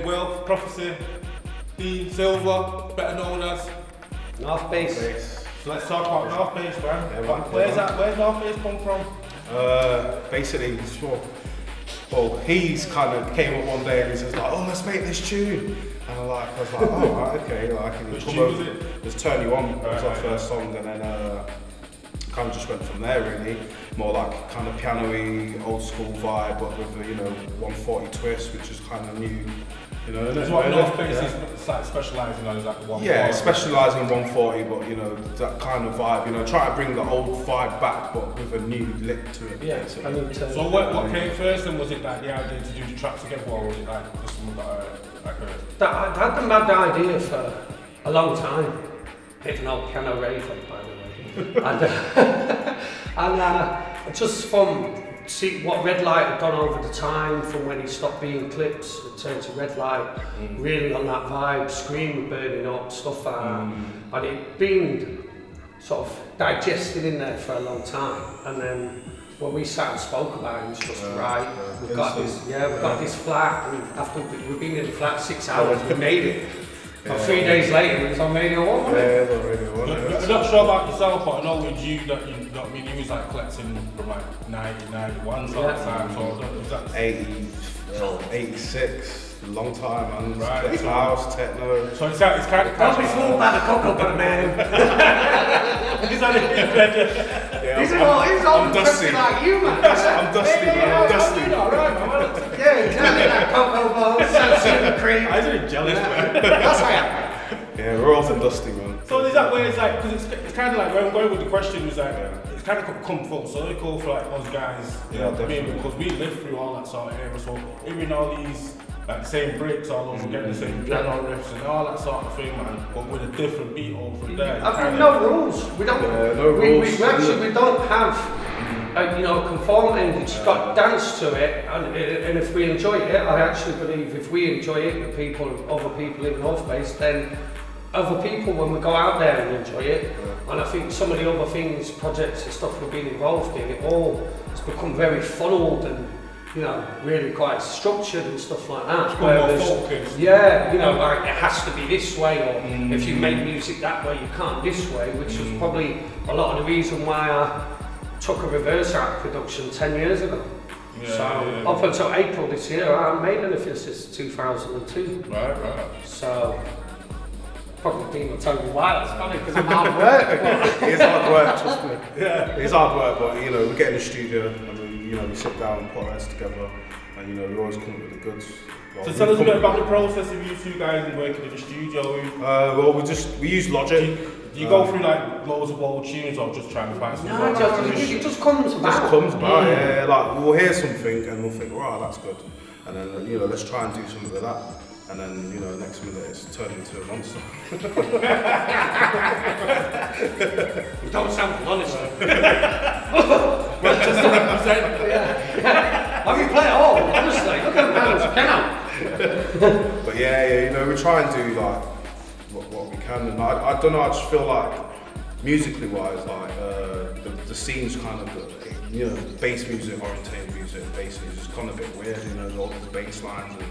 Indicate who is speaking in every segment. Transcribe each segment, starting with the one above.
Speaker 1: Wealth, Prophecy, Dean Silver, better known as
Speaker 2: Northbase.
Speaker 1: So let's talk about Northbase, man. Where's Northbase come from?
Speaker 3: Basically, well, he's kind of came up one day and he says like, oh, let's make this tune. And I was like, oh, right, okay. Like,
Speaker 1: which tune was it?
Speaker 3: It was Turn You On, that was our first song, and then kind of just went from there really. More like kind of piano-y, old school vibe, but with a, 140 twist, which is kind of new.
Speaker 1: That's what Northbase is like specialising on, is like 140.
Speaker 3: Yeah, specialising in 140, but that kind of vibe, try to bring the old vibe back, but with a new lick to it.
Speaker 2: Yeah,
Speaker 1: so what came first, and was it like the idea to do the track together, or was it like just something that
Speaker 2: I had the mad idea for a long time. Hit an old piano raver, by the way. and just from see what Red Light had done over the time, from when he stopped being Clips and turned to Red Light, really on that vibe, Scream burning up, stuff like that. And it'd been sort of digested in there for a long time. And then when we sat and spoke about it, it was just right. We've got this flat, and after we've been in the flat 6 hours, we made it. But 3 days later, it was on Radio 1.
Speaker 3: Yeah, it was on Radio 1.
Speaker 1: I'm not sure about yourself, but I know with you that you was like collecting from like 90, 91 sort of time. So was that
Speaker 3: 86, a long time, man.
Speaker 1: Right.
Speaker 3: House, techno.
Speaker 1: So it's kind of.
Speaker 2: Don't be fooled by the cocoa butter, man.
Speaker 1: He's
Speaker 3: I'm dusty.
Speaker 2: Like you, man.
Speaker 3: I'm dusty, man. I'm dusty.
Speaker 2: Yeah, exactly. That cocoa ball, sunset cream.
Speaker 1: I'm really jealous, man.
Speaker 2: That's how I am.
Speaker 3: Yeah, we're often dusty, man.
Speaker 1: So is that where it's like, because it's kind of like, where I'm going with the question is like, it's kind of come full circle for like us guys, because we lived through all that sort of era, so hearing all these, like the same breaks all over again, the same piano riffs and all that sort of thing, man, but with a different beat over there.
Speaker 2: I've got no rules. We don't,
Speaker 3: no rules.
Speaker 2: We actually don't have conformity. It's got dance to it, and if we enjoy it, I actually believe if we enjoy it, other people in Northbase, then other people, when we go out there and enjoy it, and I think some of the other things, projects and stuff we've been involved in, it all has become very funneled and really quite structured and stuff like that. Like it has to be this way, or if you make music that way, you can't this way, which was probably a lot of the reason why I took a reverse art production 10 years ago. Up until April this year, I haven't made anything since 2002.
Speaker 1: Right.
Speaker 2: So, probably people tell me why, it's funny because I'm hard work.
Speaker 3: It's hard work, trust me. Yeah. It's hard work, but we get in the studio and we sit down and put our heads together, and we always come up with the goods.
Speaker 1: So tell us a bit about the process of you two guys working in the studio.
Speaker 3: Well, we use Logic.
Speaker 1: Do you go through like loads of old tunes, or just trying to find something?
Speaker 2: No, it just comes about.
Speaker 3: Yeah. Like we'll hear something and we'll think, right, that's good, and then let's try and do something with that. And then, next minute it's turned into a monster.
Speaker 2: You don't sound honest.
Speaker 1: But just to represent.
Speaker 2: I mean, play it all, honestly. Look at the piano.
Speaker 3: But we try and do like what we can. And I don't know, I just feel like musically wise, like the scene's kind of bass music, orientated music, bass music has gone a bit weird, all these bass lines and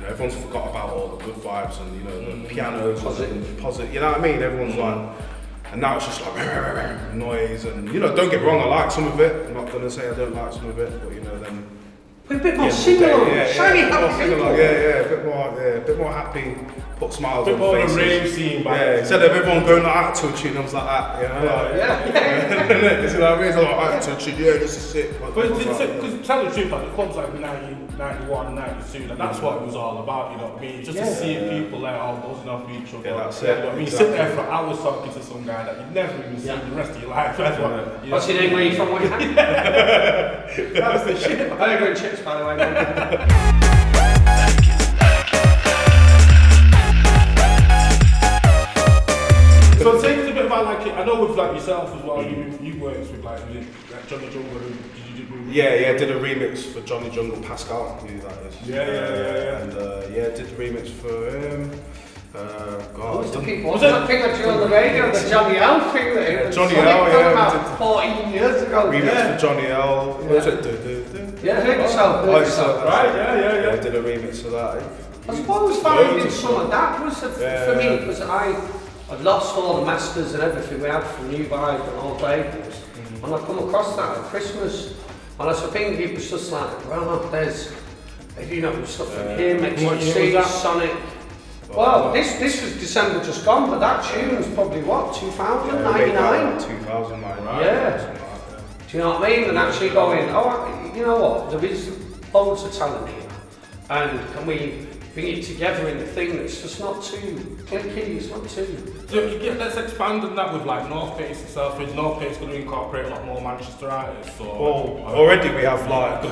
Speaker 3: everyone's forgot about all the good vibes and the pianos and positive, you know what I mean? Everyone's like, and now it's just like noise and don't get wrong, I like some of it. I'm not gonna say I don't like some of it, but then
Speaker 2: we're a bit more similar, shiny happy people.
Speaker 3: A bit more happy, put smiles on faces.
Speaker 1: A bit more of a rave scene,
Speaker 3: instead of everyone going out to a tune, I was like that, You know what I mean? It's like out to a tune, this is sick.
Speaker 1: Because tell the truth, like the clubs like 91, 92, and that's what it was all about, you know what I mean? Just to see people there all buzzing off each other.
Speaker 3: Yeah, that's it.
Speaker 1: I mean, you sit there for hours talking to some guy that you've never even seen the rest of your life.
Speaker 2: What's your name? Where you from? What you
Speaker 1: That was the shit.
Speaker 2: I don't go to chips, by the way.
Speaker 1: So tell us a bit about like, I know with like yourself as well, you worked with like Johnny Jungle.
Speaker 3: Yeah, did a remix for Johnny Jungle, Pascal, who that is.
Speaker 1: Yeah.
Speaker 3: And did the remix for him.
Speaker 2: Was that thing that you on the radio, the Johnny L thing that
Speaker 3: Johnny L,
Speaker 2: about 14 years ago.
Speaker 3: Remix for Johnny L.
Speaker 2: Yeah, hurt yourself.
Speaker 3: Right,
Speaker 1: yeah.
Speaker 3: I did a remix of that.
Speaker 2: I suppose finding some of that was for me, because I'd lost all the masters and everything we had from New Vibe and all labels, and I come across that at Christmas, and I think it was just like, well, there's, you know, stuff from here, Mistress, Sonic. Well, this was December just gone, but that tune was probably what, 2099?
Speaker 3: 2009.
Speaker 2: Yeah. Do you know what I mean? And actually going, oh, you know what, there is loads of talent here, and can we bring it together in a thing that's just not too clicky, it's not too...
Speaker 1: So let's expand on that with like Northbase itself. Is Northbase going to incorporate a lot more Manchester artists?
Speaker 3: Well, already we have like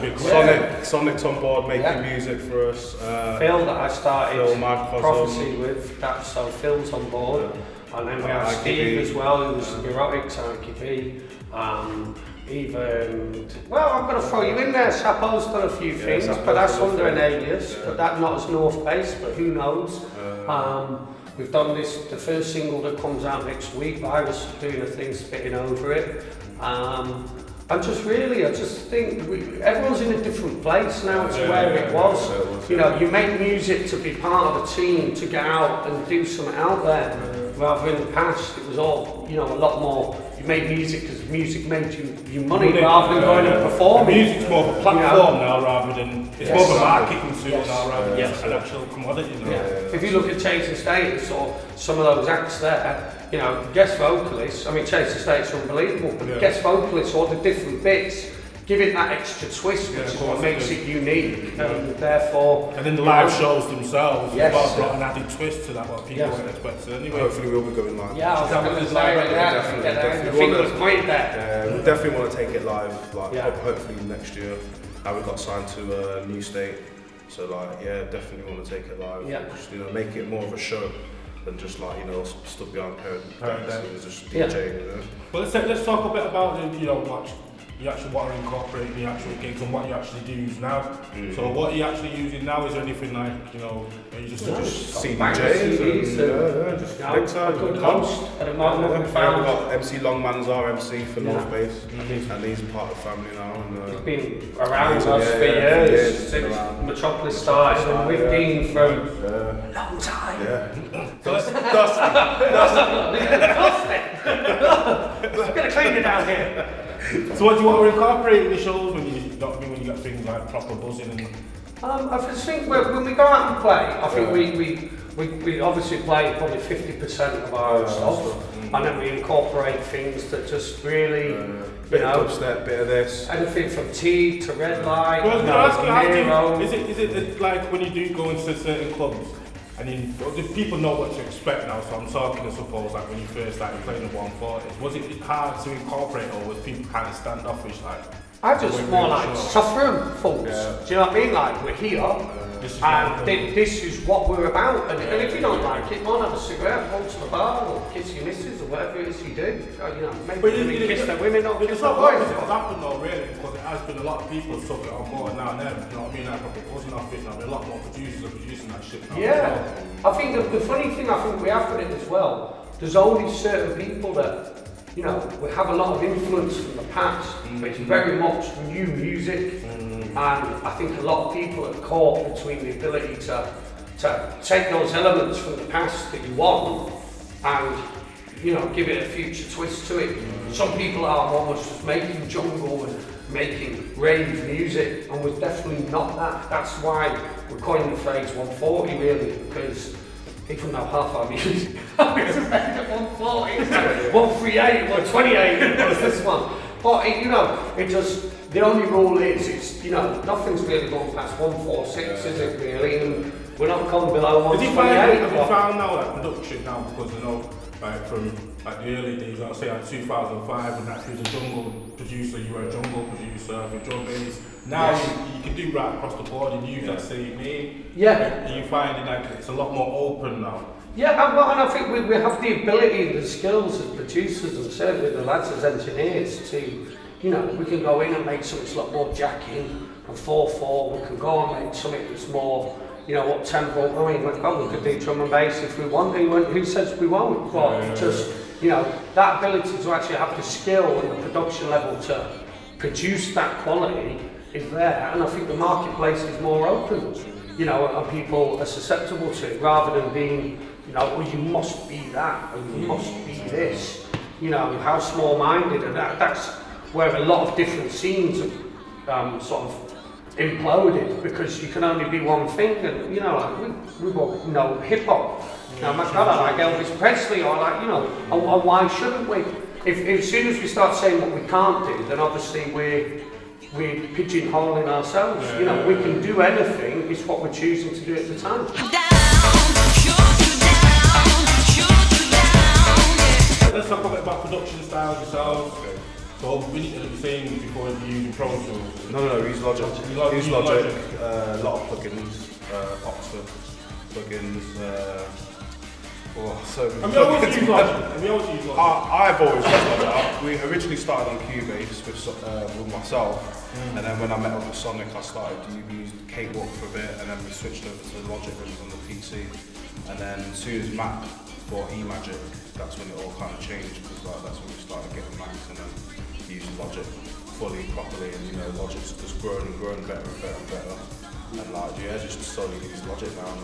Speaker 3: Sonic's on board making music for us.
Speaker 2: Phil that I started Prophecy with, so Phil's on board. And then we have Steve as well, who's Erotic, IKB. Well, I'm going to throw you in there. Sapo's done a few things, but that's under an alias, but that not as Northbase, but who knows. We've done the first single that comes out next week. I was doing a thing spitting over it. I just think everyone's in a different place now to where it was. You know, you make music to be part of a team, to get out and do something out there. Rather in the past, it was all, you know, a lot more. You made music because music made you money rather than going and performing.
Speaker 1: Music's more of a platform now rather than, it's more of a marketing tool now rather than an actual commodity now.
Speaker 2: If you look at Chase and Status or some of those acts there, you know, guest vocalists, I mean Chase and Status are unbelievable, but guest vocalists, all the different bits, give it that extra twist, which is what makes it unique, and therefore...
Speaker 1: And then the live shows themselves, brought an added twist to that, what people weren't expecting anyway.
Speaker 3: Hopefully we'll be going live.
Speaker 2: Yeah, I was going to say, definitely.
Speaker 3: We definitely want to take it live, hopefully next year. We got signed to a new state, so definitely want to take it live. Just, you know, make it more of a show than just like, you know, stuck behind parents and just DJing, you know.
Speaker 1: Well, let's talk a bit about the, you know, what are incorporating the actual gigs and what you actually do use now. So what are you actually using now? Is there anything like, you know, are you just
Speaker 3: CDJs and just big time.
Speaker 2: A good host at the moment.
Speaker 3: We've got MC Longman's our MC for Northbase, and he's part of the family now. And,
Speaker 2: he's been around us for years, since Metropolis started, and we've been from a long time.
Speaker 3: Dusty.
Speaker 2: I'm going to clean it down here.
Speaker 1: So what do you want to incorporate in the shows when you got things like proper buzzing and...
Speaker 2: I think when we go out and play, I think we obviously play probably 50% of our own stuff, and then we incorporate things that just really,
Speaker 3: bit of dubstep, bit of this.
Speaker 2: Anything from T to Red Light,
Speaker 1: is it like when you do go into certain clubs, and people know what to expect now, so I'm talking, I suppose, like when you first started playing the 140s, was it hard to incorporate, or was people kind of standoffish, like?
Speaker 2: I just more like suffering folks, do you know what I mean? Like, we're here, and this is what we're about, and if you don't like it, go and have a cigarette, go to the bar, or kiss your missus, or whatever it is you do. You know, maybe kiss their women, or kiss their boys.
Speaker 1: It's happened though, really, because it has been a lot of people took it on board now and then, you know what I mean? Like, probably buzzing off it now, a lot more producers are producing that shit now.
Speaker 2: Yeah, I think the funny thing I think we have with it as well, there's only certain people that, you know, we have a lot of influence from the past, but it's very much new music, and I think a lot of people are caught between the ability to take those elements from the past that you want and, you know, give it a future twist to it. Some people are almost just making jungle and making rave music, and we're definitely not that. That's why we're coining the phrase 140 really, because even though half our music is made at 140, 138, 128 was this one. But you know, it just, the only rule is, it's, you know, nothing's really gone past 146, is it really? And we're not coming below 128.
Speaker 1: Have you found now that production now, because you know, like from like the early days, I'll say like 2005, and that was a jungle producer, you were a jungle producer for drum bass. Now you can do right across the board and use that same name. Are you finding like it's a lot more open now?
Speaker 2: Yeah, and I think we have the ability and the skills as producers, and certainly the lads as engineers, to, you know, we can go in and make something that's a lot more jacking and 4/4. We can go and make something that's more, you know, up tempo. I mean, we could do drum and bass if we want. Who says we won't? But just, you know, that ability to actually have the skill and the production level to produce that quality is there, and I think the marketplace is more open. you know, and people are susceptible to, rather than being, you know, well, you must be that, or you must be this, you know, how small-minded, and that's where a lot of different scenes sort of imploded, because you can only be one thing, and, you know, like, we all know hip-hop. Now, my God, I like Elvis Presley, or like, you know, and why shouldn't we? If as soon as we start saying what we can't do, then obviously we're pigeonholing ourselves. You know, we can do anything, it's what we're choosing to do at the time.
Speaker 1: Let's talk a bit about production styles yourselves. So we need to be saying before you use Pro Tools.
Speaker 3: No, use Logic. Use Logic. A lot of plugins, Oxford plugins.
Speaker 1: Have you always used Logic?
Speaker 3: I've always used Logic. We originally started on Cubase with myself, and then when I met up with Sonic, I started to use Cakewalk for a bit, and then we switched over to Logic when it was on the PC. And then as soon as Mac bought eMagic, that's when it all kind of changed, because that's when we started getting Macs and then using Logic fully, properly, and you know, Logic's just grown and grown better and better and better. And like, yeah, just slowly use Logic now, and I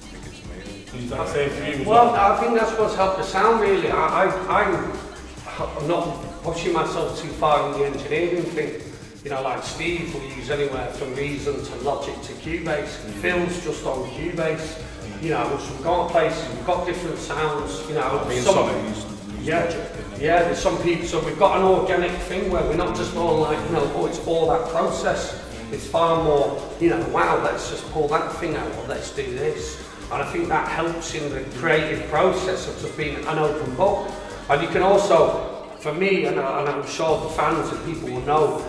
Speaker 3: think it's amazing.
Speaker 1: Is that the same for you?
Speaker 2: Well, I think that's what's helped the sound really. I'm not pushing myself too far in the engineering thing. You know, like Steve will use anywhere from Reason to Logic to Cubase. Phil's just on Cubase. You know, so we've got places, we've got different sounds, you know. There's some people, so we've got an organic thing where we're not just all like, you know, oh, it's all that process. It's far more, you know, wow, let's just pull that thing out, or let's do this. And I think that helps in the creative process of just being an open book. And you can also, for me, and I'm sure the fans and people will know,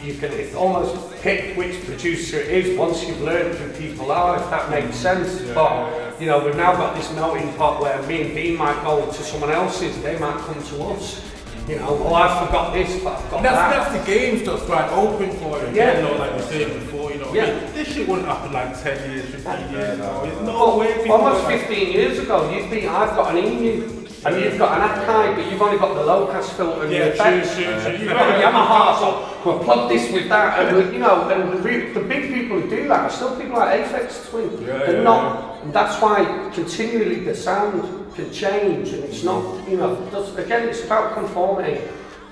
Speaker 2: you can almost pick which producer it is once you've learned who people are, if that makes sense. But you know, we've now got this melting pot where me and Dean might go to someone else's, they might come to us. You know, oh, I forgot this, but I've got that.
Speaker 1: That's the game's just right open for you.
Speaker 2: Yeah.
Speaker 1: You know, like we said before, you know, this shit wouldn't happen like 10 years, 15 years ago. There's no way.
Speaker 2: Almost 15 years ago, I've got an EMU. And you've got an Akai, but you've only got the low pass filter and the effects. You've got a Yamaha, so we'll plug this with that. And you know, and the big people who do that are still people like Aphex Twin. And that's why continually the sound can change, and it's not, you know, again, it's about conformity.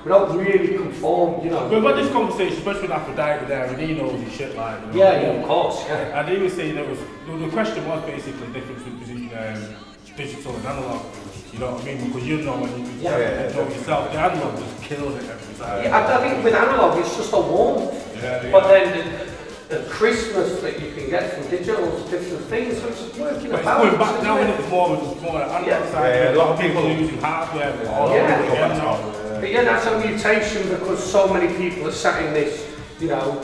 Speaker 2: We don't really conform, you know.
Speaker 1: We've had this conversation, especially with Aphrodite there, and he knows his shit like. You know,
Speaker 2: yeah, of course. Yeah.
Speaker 1: And he was saying the question was basically the difference between digital and analog. You know what I mean? Because you know when you know yourself, the analog just kills it every time.
Speaker 2: Yeah, I think with analog it's just a warmth. But then the crispness that you can get from digital is different things, so it's just working about.
Speaker 1: It's going back now when it's more analog side. A lot of people are using hardware.
Speaker 2: But yeah, that's a mutation because so many people are sat in this, you know,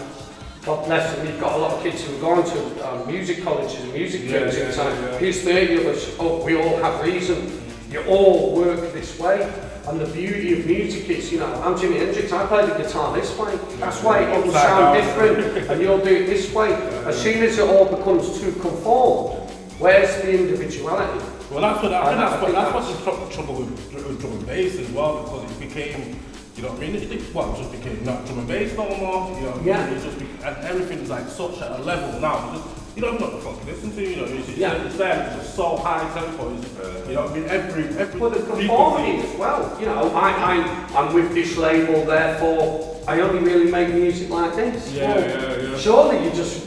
Speaker 2: God bless them, you've got a lot of kids who are going to music colleges and music trainings in time. Here's 30 of us, oh, we all have reason. You all work this way, and the beauty of music is, you know, I'm Jimi Hendrix, I play the guitar this way, that's why it will sound different, and you'll do it this way. As soon as it all becomes too conformed, where's the individuality?
Speaker 1: Well, that's what's the trouble with drum and bass as well, because it became, you know what I mean, it just became not drum and bass no more, you know what I mean, it's just, and everything's like such at a level now. You don't know what the fuck to listen to, you know, it's there, it's just so high tempo, you know what I mean, every
Speaker 2: well, the conformity as well, you know, I'm with this label, therefore I only really make music like this. Surely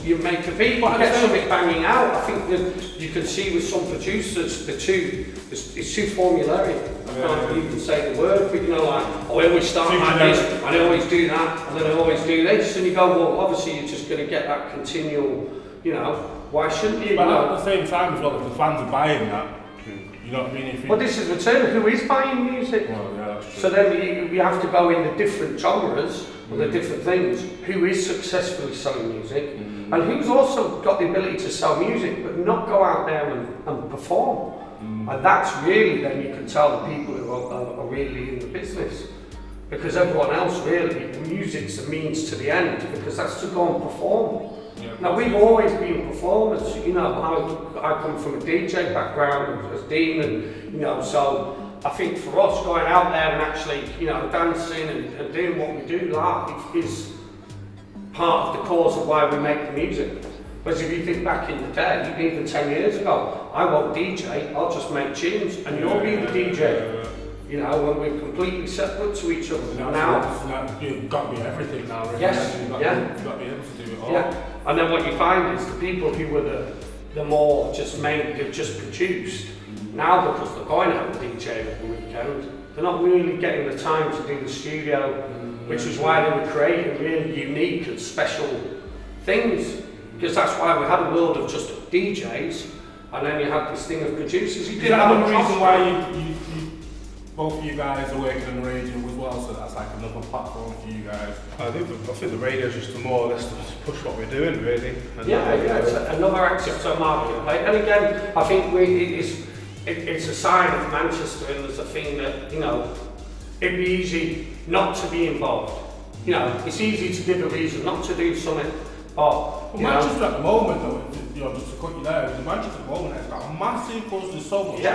Speaker 2: you make a beat, but get something banging out. I think that you can see with some producers, it's too formulaic. I can't even say the word, but you know, like, oh, I always start like this, and I always do that, and then I always do this, and you go, well, obviously you're just going to get that continual. You know, why shouldn't you?
Speaker 1: But at the same time as well, if the fans are buying that, you know what I mean?
Speaker 2: Well, this is the turn. Who is buying music?
Speaker 1: Well, yeah, that's true.
Speaker 2: So then you have to go in the different genres, or the different things. Who is successfully selling music, and who's also got the ability to sell music, but not go out there and perform. And that's really, then you can tell the people who are really in the business. Because everyone else really, music's a means to the end, because that's to go and perform. Now we've always been performers, you know, I come from a DJ background as Dean, and you know, so I think for us going out there and actually, you know, dancing and doing what we do live is part of the cause of why we make the music. Whereas if you think back in the day, even 10 years ago, I won't DJ, I'll just make tunes, and you'll be the DJ. You know, when we're completely separate to each other. Now
Speaker 1: you've got to be everything now, really.
Speaker 2: Yes,
Speaker 1: you've got to be able to do it all.
Speaker 2: Yeah, and then what you find is the people who were the more just produced, now because they're going out and DJing every weekend, they're not really getting the time to do the studio, which is why they were creating really unique and special things. Because that's why we had a world of just DJs, and then you had this thing of producers. You didn't have a
Speaker 1: reason why you both of you guys are working on the radio as well, so that's like another platform for you guys.
Speaker 3: I think the radio is just to more or less to push what we're doing, really. And
Speaker 2: it's another access to a market. And again, I think it's a sign of Manchester, and there's a thing that, you know, it'd be easy not to be involved. You know, it's easy to give a reason not to do something, but
Speaker 1: Manchester at the moment, though, you know, just to cut you there, Manchester at the moment has got a massive buzz. There's so much,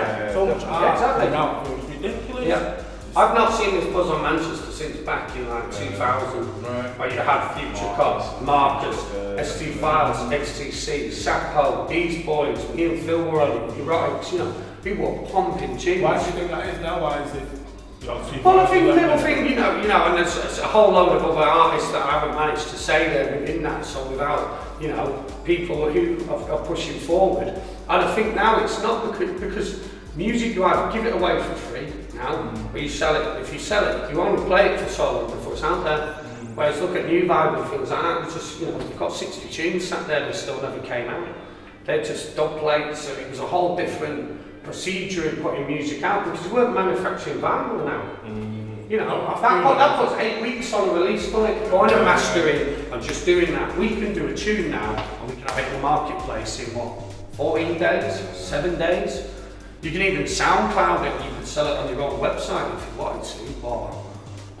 Speaker 1: art coming out. It's ridiculous.
Speaker 2: Yeah. I've not seen this buzz on Manchester since back in like 2000, where you had Future Cops, Marcus, ST Files, XTC, Sapo, these boys, me and Phil were on it, right? You know, people were pumping tunes.
Speaker 1: Why do you think that is now? Why is it?
Speaker 2: Well, I think little thing, you know, and there's a whole load of other artists that I haven't managed to say there within that, so without, you know, people who are pushing forward. And I think now it's not because music, you either give it away for free now, or you sell it. If you sell it, you only play it for so long before it's out there. Whereas look at New Vibe and things like that, just, you know, you've got 60 tunes sat there that still never came out. They're just dub plates, so it was a whole different procedure in putting music out, because we weren't manufacturing vinyl now. You know, that was 8 weeks on release, on it, going and mastering and just doing that. We can do a tune now, and we can have it in the marketplace in what, 14 days, 7 days? You can even SoundCloud it, you can sell it on your own website if you wanted to, or,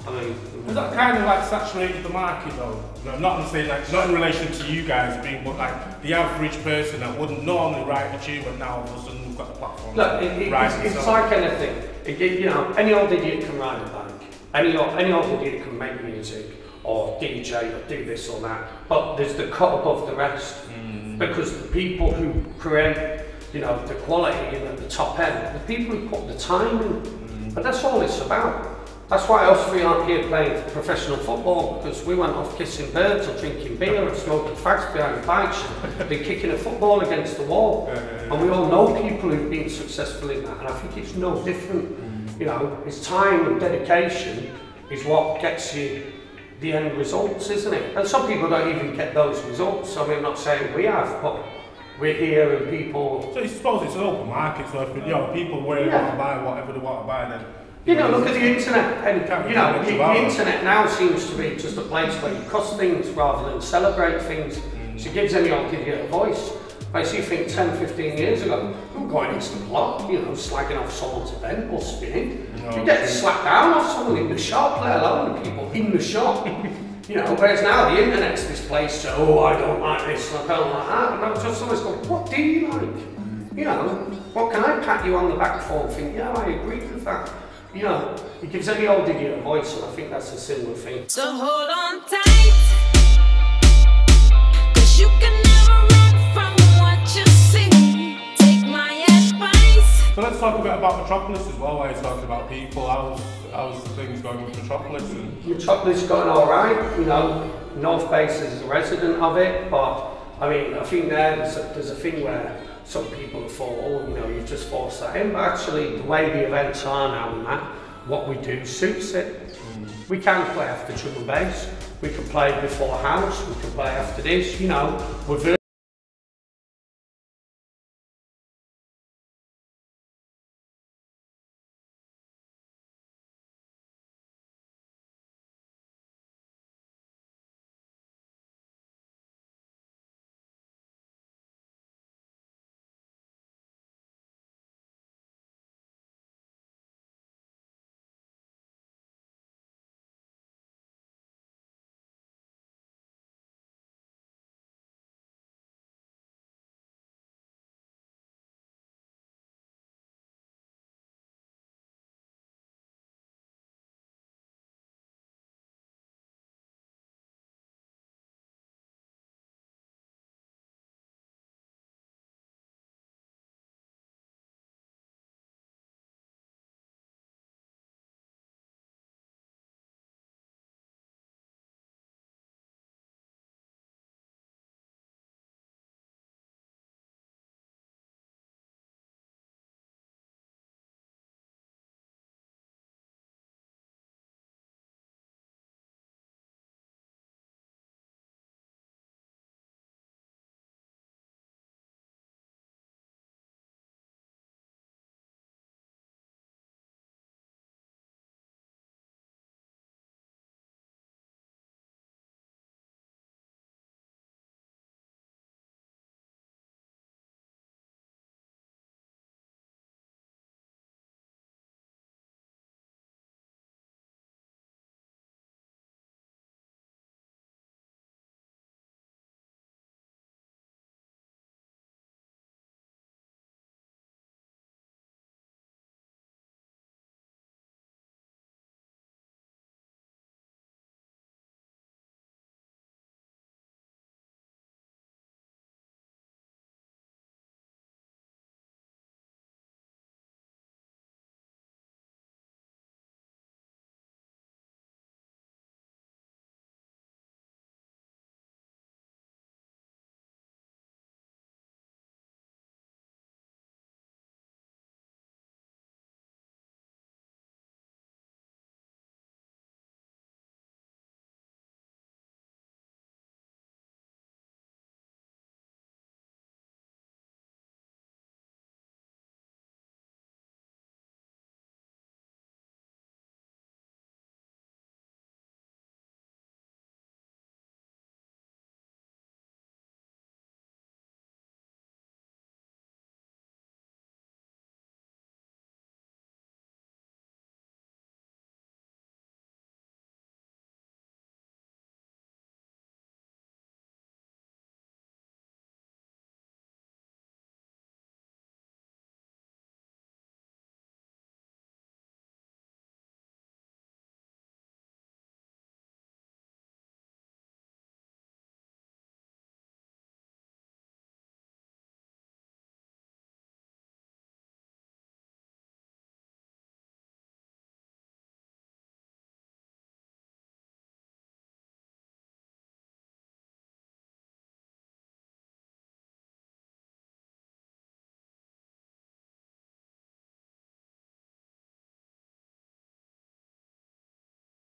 Speaker 2: I mean...
Speaker 1: Has that kind of like saturated the market though? No, not in relation to you guys being, but like the average person that wouldn't normally write a tune, but now all of a sudden we've got the platform.
Speaker 2: Look, it's like anything. You know, any old idiot can ride a bike. Any old idiot can make music, or DJ, or do this or that. But there's the cut above the rest. Because the people who create, you know, the quality and at the top end, the people who put the time in. But that's all it's about. That's why us three aren't here playing professional football, because we went off kissing birds or drinking beer and smoking fags behind the bikes and been kicking a football against the wall. And we all know people who've been successful in that, and I think it's no different. You know, it's time and dedication is what gets you the end results, isn't it? And some people don't even get those results. I mean, I'm not saying we have, but we're here and people...
Speaker 1: So I suppose it's an open market, so if you know, people really want to buy whatever they want to buy, then...
Speaker 2: You know, look at the internet, and you know, the internet now seems to be just a place where you cuss things rather than celebrate things. So it gives any old idiot a voice. Whereas you think 10, 15 years ago, we were going into the block, you know, slagging off someone's event or spinning. You get slapped down off someone in the shop, let alone the people in the shop. You know, whereas now the internet's this place to, oh, I don't like this, I don't like that. And I'm just always going, what do you like? You know, what can I pat you on the back for and think, yeah, I agree with that. You know, it gives any old idiot a voice, and I think that's a similar thing.
Speaker 4: So hold on tight, 'cause you can never run from what you see. Take my advice.
Speaker 1: So let's talk a bit about Metropolis as well, where you're talking about people. How's the things going with Metropolis?
Speaker 2: Metropolis is going all right. You know, Northbase is a resident of it, but I mean, I think there's a thing where some people have thought, oh, you know, you've just forced that in, but actually the way the events are now and that, what we do suits it. We can play after drum and bass, we can play before house, we can play after this, you know, we're